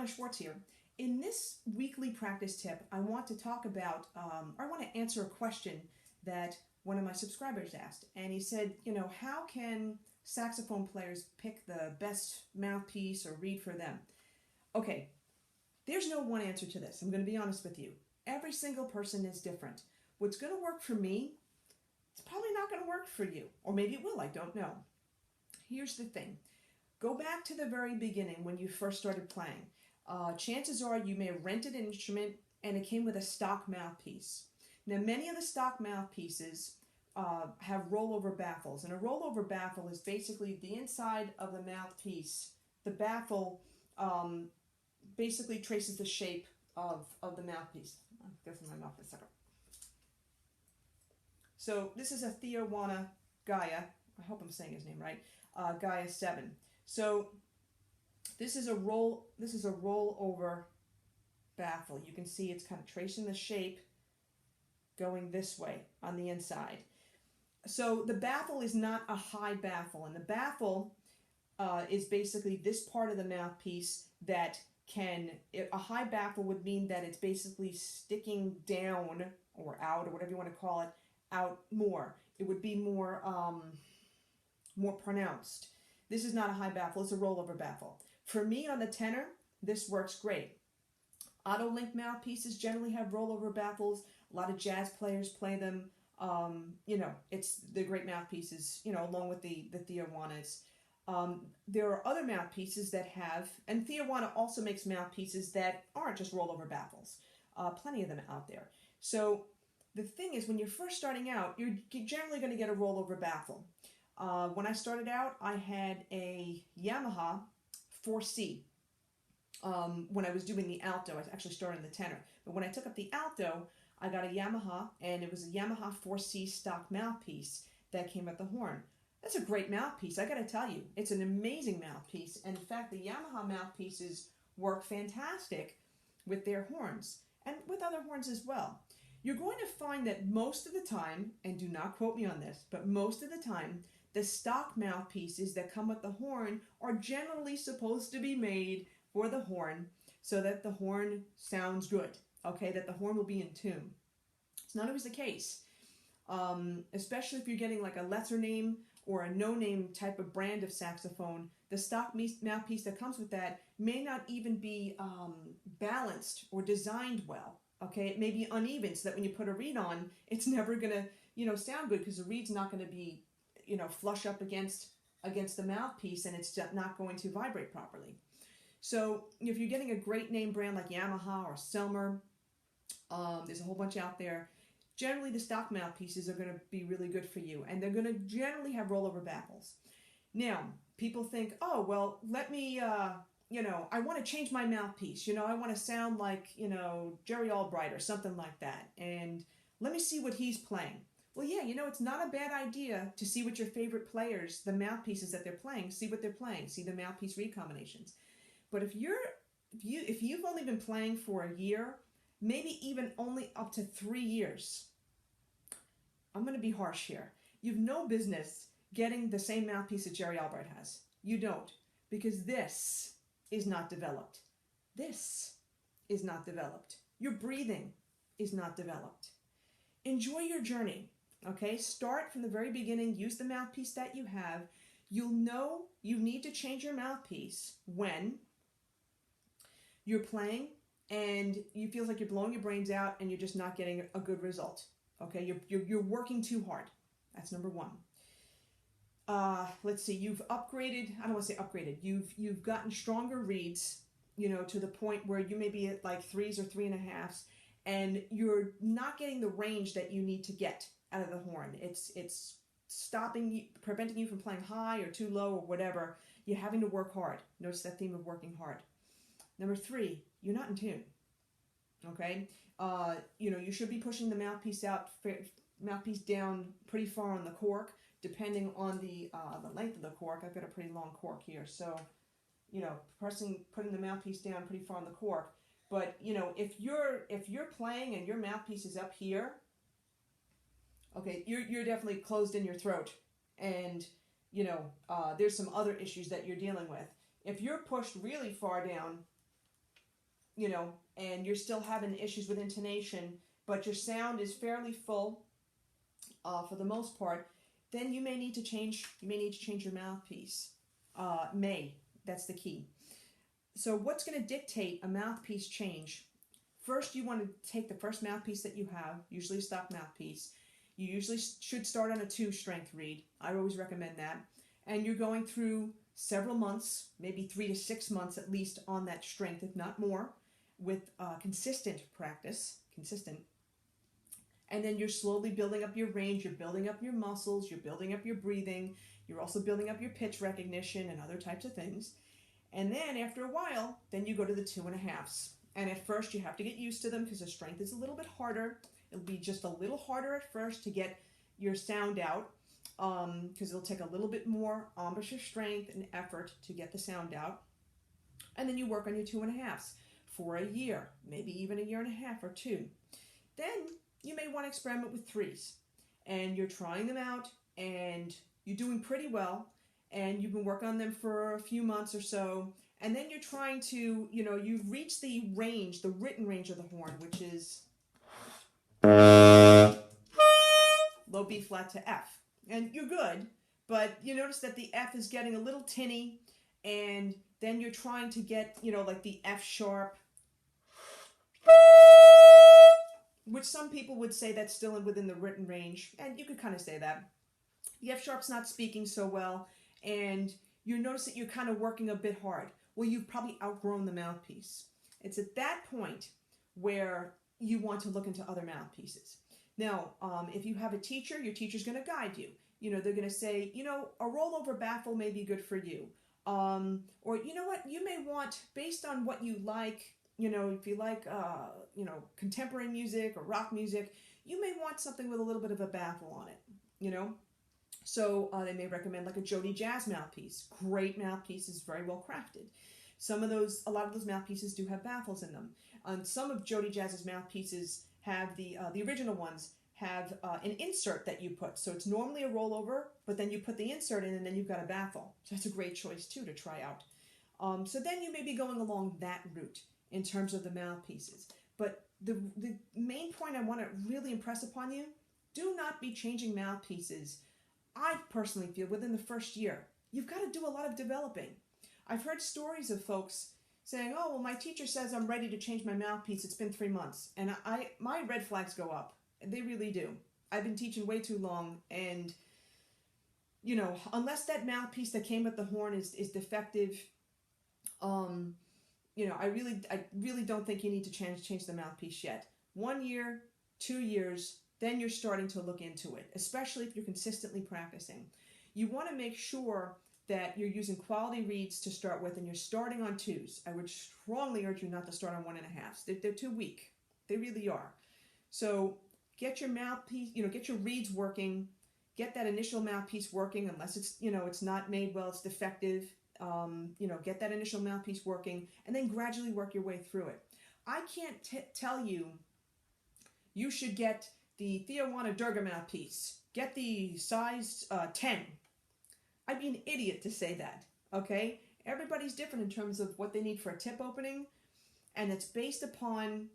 Schwartz here. In this weekly practice tip, I want to talk about, I want to answer a question that one of my subscribers asked. And he said, how can saxophone players pick the best mouthpiece or reed for them? Okay, there's no one answer to this. I'm going to be honest with you. Every single person is different. What's going to work for me, it's probably not going to work for you. Or maybe it will, I don't know. Here's the thing. Go back to the very beginning when you first started playing. Chances are you may have rented an instrument and it came with a stock mouthpiece. Now, many of the stock mouthpieces have rollover baffles, and a rollover baffle is basically the inside of the mouthpiece. The baffle basically traces the shape of the mouthpiece. I'll go from my mouth for a second. So this is a Tijuana Gaia. I hope I'm saying his name right. Gaia 7. So this is a rollover baffle. You can see it's kind of tracing the shape going this way on the inside. So the baffle is not a high baffle, and the baffle is basically this part of the mouthpiece that a high baffle would mean that it's basically sticking down or out or whatever you want to call it, out more. It would be more pronounced. This is not a high baffle, it's a rollover baffle. For me on the tenor, this works great. Auto link mouthpieces generally have rollover baffles. A lot of jazz players play them. They're great mouthpieces, along with the Tijuanas. There are other mouthpieces that have, and Tijuana also makes mouthpieces that aren't just rollover baffles. Plenty of them out there. So the thing is, when you're first starting out, you're generally going to get a rollover baffle. When I started out, I had a Yamaha 4C. When I was doing the alto, I actually started in the tenor. But when I took up the alto, I got a Yamaha, and it was a Yamaha 4C stock mouthpiece that came at the horn. That's a great mouthpiece, I gotta tell you. It's an amazing mouthpiece, and in fact, the Yamaha mouthpieces work fantastic with their horns, and with other horns as well. You're going to find that most of the time, and do not quote me on this, but most of the time, the stock mouthpieces that come with the horn are generally supposed to be made for the horn so that the horn sounds good, okay, that the horn will be in tune. It's not always the case, especially if you're getting like a lesser name or a no-name type of brand of saxophone. The stock mouthpiece that comes with that may not even be balanced or designed well, okay? It may be uneven so that when you put a reed on, it's never gonna, sound good because the reed's not gonna be, flush up against the mouthpiece, and it's not going to vibrate properly. So if you're getting a great name brand like Yamaha or Selmer, there's a whole bunch out there. Generally, the stock mouthpieces are going to be really good for you, and they're going to generally have rollover baffles. Now, people think, oh, well, let me, I want to change my mouthpiece. I want to sound like, Jerry Albright or something like that, and let me see what he's playing. Well, yeah, it's not a bad idea to see what your favorite players, the mouthpieces that they're playing, see what they're playing, see the mouthpiece reed combinations. But if you've only been playing for a year, maybe even only up to 3 years, I'm going to be harsh here. You've no business getting the same mouthpiece that Jerry Albright has. You don't, because this is not developed. This is not developed. Your breathing is not developed. Enjoy your journey, okay? Start from the very beginning. Use the mouthpiece that you have. You'll know you need to change your mouthpiece when you're playing and you feel like you're blowing your brains out and you're just not getting a good result. Okay, you're working too hard. That's number one. Let's see, you've upgraded, I don't want to say upgraded, you've gotten stronger reeds, to the point where you may be at like 3s or 3.5s, and you're not getting the range that you need to get out of the horn. It's stopping you, preventing you from playing high or too low or whatever. You're having to work hard. Notice that theme of working hard. Number 3, you're not in tune. Okay, you should be pushing the mouthpiece down pretty far on the cork, depending on the length of the cork. I've got a pretty long cork here, so putting the mouthpiece down pretty far on the cork. But if you're playing and your mouthpiece is up here, okay, you're definitely closed in your throat, and there's some other issues that you're dealing with. If you're pushed really far down, and you're still having issues with intonation, but your sound is fairly full for the most part, then you may need to change. You may need to change your mouthpiece. That's the key. So what's going to dictate a mouthpiece change? First, you want to take the first mouthpiece that you have, usually a stock mouthpiece. You usually should start on a 2-strength reed. I always recommend that. And you're going through several months, maybe 3 to 6 months at least on that strength, if not more, with consistent practice, and then you're slowly building up your range, you're building up your muscles, you're building up your breathing, you're also building up your pitch recognition and other types of things. And then after a while, then you go to the 2.5s. And at first you have to get used to them because the strength is a little bit harder. It'll be just a little harder at first to get your sound out because it'll take a little bit more embouchure strength and effort to get the sound out. And then you work on your 2.5s for a year, maybe even a year and a half or 2. Then you may want to experiment with 3s. And you're trying them out and you're doing pretty well. And you've been working on them for a few months or so. And then you're trying to, you've reached the range, the written range of the horn, which is low B flat to F. And you're good, but you notice that the F is getting a little tinny, and then you're trying to get, like the F sharp, which some people would say that's still within the written range, and you could kind of say that. The F sharp's not speaking so well, and you notice that you're kind of working a bit hard. Well, you've probably outgrown the mouthpiece. It's at that point where you want to look into other mouthpieces. Now, if you have a teacher, your teacher's going to guide you. They're going to say, a rollover baffle may be good for you. Or, you may want, based on what you like, if you like, contemporary music or rock music, you may want something with a little bit of a baffle on it, So they may recommend like a Jody Jazz mouthpiece. Great mouthpiece, is very well crafted. A lot of those mouthpieces do have baffles in them. Some of Jody Jazz's mouthpieces have the original ones have an insert that you put. So it's normally a rollover, but then you put the insert in and then you've got a baffle. So that's a great choice too to try out. So then you may be going along that route in terms of the mouthpieces. But the main point I want to really impress upon you, do not be changing mouthpieces. I personally feel within the first year, you've got to do a lot of developing. I've heard stories of folks saying, oh, well, my teacher says I'm ready to change my mouthpiece. It's been 3 months. And my red flags go up. They really do. I've been teaching way too long. And, unless that mouthpiece that came with the horn is defective, I really don't think you need to change the mouthpiece yet. 1 year, 2 years, then you're starting to look into it, especially if you're consistently practicing. You want to make sure that you're using quality reeds to start with, and you're starting on 2s. I would strongly urge you not to start on 1.5s. They're too weak. They really are. So get your mouthpiece, get your reeds working, get that initial mouthpiece working, unless it's, it's not made well, it's defective. Get that initial mouthpiece working, and then gradually work your way through it. I can't tell you, you should get the Theowana Durga mouthpiece. Get the size 10. I'd be an idiot to say that, okay? Everybody's different in terms of what they need for a tip opening, and it's based upon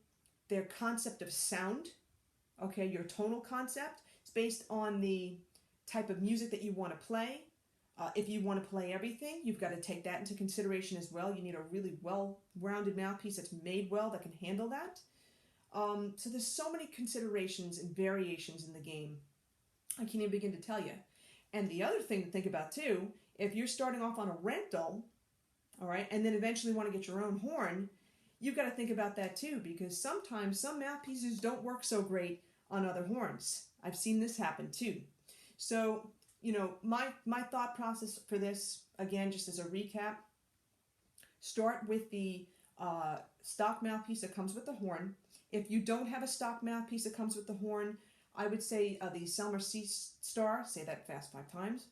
their concept of sound, okay, your tonal concept. It's based on the type of music that you want to play. If you want to play everything, you've got to take that into consideration as well. You need a really well-rounded mouthpiece that's made well that can handle that. So there's so many considerations and variations in the game. I can't even begin to tell you. And the other thing to think about too, if you're starting off on a rental, all right, and then eventually want to get your own horn, you've got to think about that too, because sometimes some mouthpieces don't work so great on other horns. I've seen this happen too. So, my thought process for this, again, just as a recap, start with the stock mouthpiece that comes with the horn. If you don't have a stock mouthpiece that comes with the horn, I would say the Selmer C-Star, say that fast 5 times.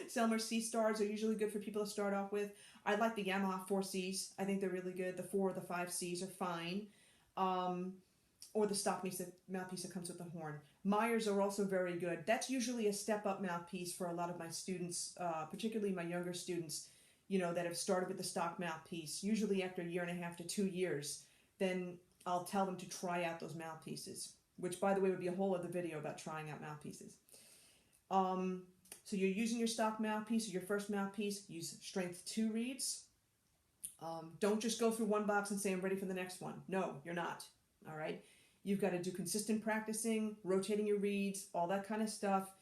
Selmer C-Stars are usually good for people to start off with. I like the Yamaha 4Cs. I think they're really good. The 4 or the 5Cs are fine. Or the stock mouthpiece that comes with the horn. Myers are also very good. That's usually a step-up mouthpiece for a lot of my students, particularly my younger students. that have started with the stock mouthpiece, usually after a 1.5 to 2 years, then I'll tell them to try out those mouthpieces, which, by the way, would be a whole other video about trying out mouthpieces. So you're using your stock mouthpiece or your first mouthpiece, use strength 2 reeds. Don't just go through one box and say, I'm ready for the next one. No, you're not. All right. You've got to do consistent practicing, rotating your reeds, all that kind of stuff,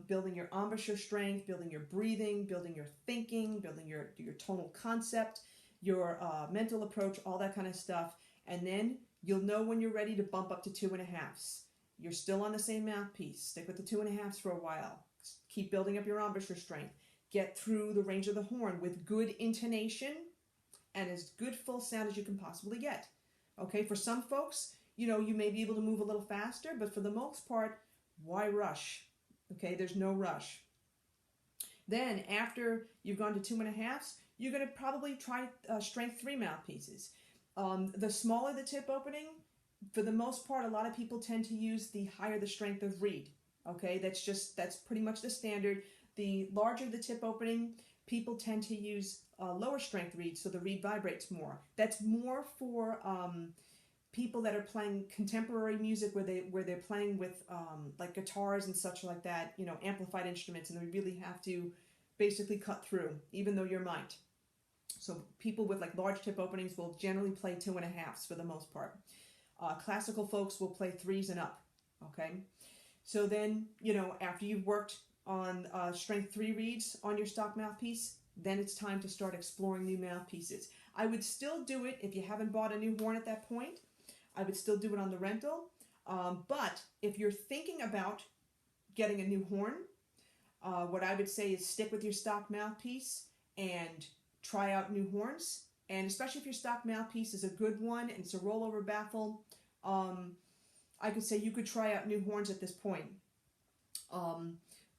building your embouchure strength, building your breathing, building your thinking, building your tonal concept, your mental approach, all that kind of stuff. And then you'll know when you're ready to bump up to 2.5s. You're still on the same mouthpiece. Stick with the 2.5s for a while. Keep building up your embouchure strength. Get through the range of the horn with good intonation and as good full sound as you can possibly get. Okay, for some folks, you may be able to move a little faster, but for the most part, why rush? Okay, there's no rush. Then after you've gone to 2.5s, you're going to probably try strength 3 mouthpieces. The smaller the tip opening, for the most part, a lot of people tend to use the higher the strength of reed. Okay, that's pretty much the standard. The larger the tip opening, people tend to use lower strength reeds, so the reed vibrates more. That's more for people that are playing contemporary music where they're playing with like guitars and such like that, amplified instruments, and they really have to basically cut through, even though you're might. So people with like large tip openings will generally play 2.5s for the most part. Classical folks will play 3s and up. Okay, so then after you've worked on strength 3 reeds on your stock mouthpiece, then it's time to start exploring new mouthpieces. I would still do it if you haven't bought a new horn at that point. I would still do it on the rental. But if you're thinking about getting a new horn, what I would say is stick with your stock mouthpiece and try out new horns. And especially if your stock mouthpiece is a good one and it's a rollover baffle, I could say you could try out new horns at this point.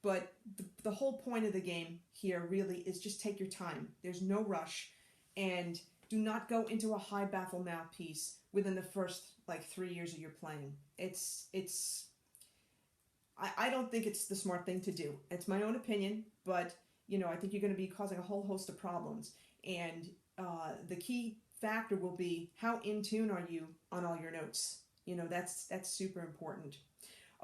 But the whole point of the game here really is just take your time. There's no rush. And do not go into a high baffle mouthpiece within the first 3 years of your playing. I don't think it's the smart thing to do. It's my own opinion, but I think you're going to be causing a whole host of problems. And the key factor will be how in tune are you on all your notes. That's super important.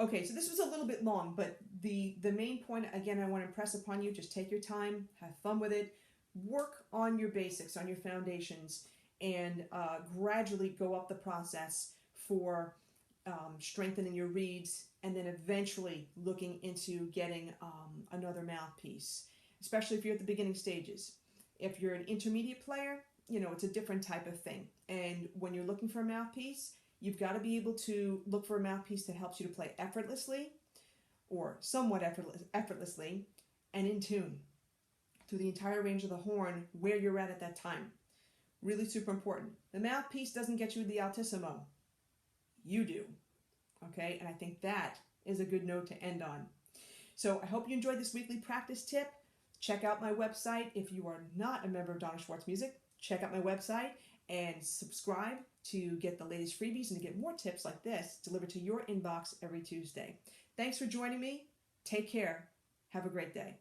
Okay, so this was a little bit long, but the main point, again, I want to impress upon you, just take your time, have fun with it, work on your basics, on your foundations, and gradually go up the process for strengthening your reeds, and then eventually looking into getting another mouthpiece, especially if you're at the beginning stages. If you're an intermediate player, it's a different type of thing. And when you're looking for a mouthpiece, you've got to be able to look for a mouthpiece that helps you to play effortlessly or somewhat effortlessly and in tune through the entire range of the horn where you're at that time. Really super important. The mouthpiece doesn't get you the altissimo. You do. Okay? And I think that is a good note to end on. So I hope you enjoyed this weekly practice tip. Check out my website. If you are not a member of Donna Schwartz Music, check out my website and subscribe to get the latest freebies and to get more tips like this delivered to your inbox every Tuesday. Thanks for joining me. Take care. Have a great day.